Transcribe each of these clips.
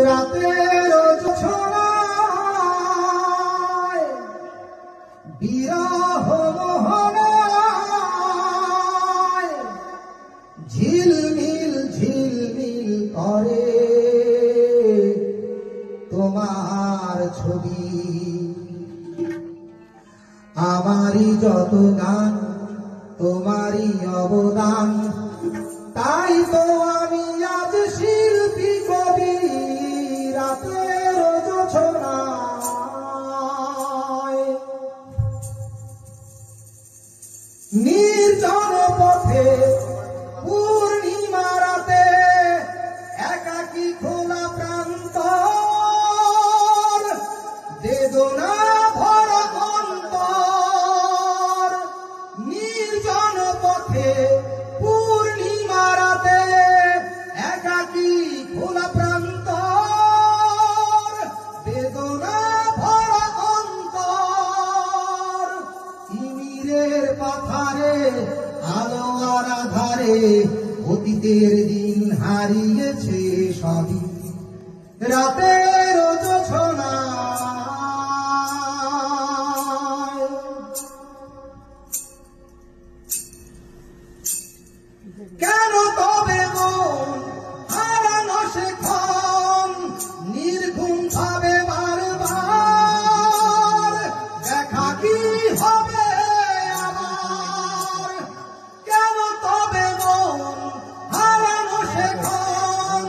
রাতের জোছনায় বিরহ মোহনায় ঝিলমিল ঝিলমিল করে তোমার ছবি। আমারই যত গান তোমারই অবদান, তাই তো আমি আজ শিল্পী কবি। রাতের জোছনায় নির্জন পথে পূর্ণিমা রাতে একাকী খোলা প্রান্তর, বেদনা ভরা অন্তর। নির্জন পথে পূর্ণিমা রাতে একাকী খোলা প্রান্তর, বেদনা ভরা অন্তর। তিমিরের পাথারে আলো আর আধারে অতীতের দিন হারিয়েছে সবই। রাতের জোছনায় কেন তবে মন হারানো সেক্ষণ নির্ঘুম ভাবে বারবার? দেখা কি হবে আমার? কেন তবে মন হারানো সেক্ষণ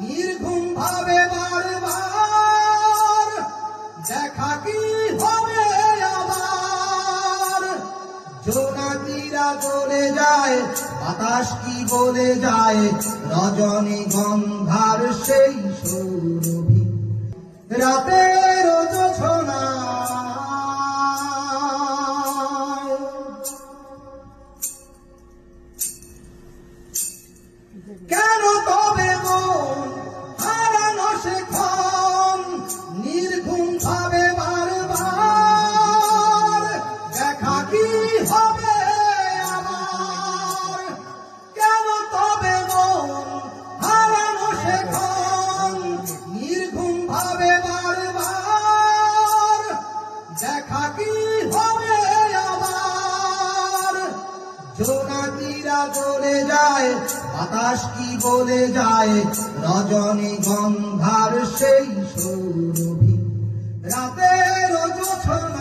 নির্ঘুম ভাবে বারবার? দেখা কি হবে আবার? জোনাকিরা চলে যায়, বাতাস কি বলে যায়, রজনীগন্ধার সেই সুরভি। রাতের জোছনায় কেন তবে মন হারানো সেক্ষণ নির্ঘুম ভাবে বারবার? দেখা কি হবে আমার? কেন তবে মন হারানো সেক্ষণ নির্ঘুম ভাবে বারবার? দেখা কি হবে আবার? জোনাকিরা চলে যায়, বাতাস কি বলে যায়, রজনীগন্ধার সেই সুরভি। রাতের জোছনা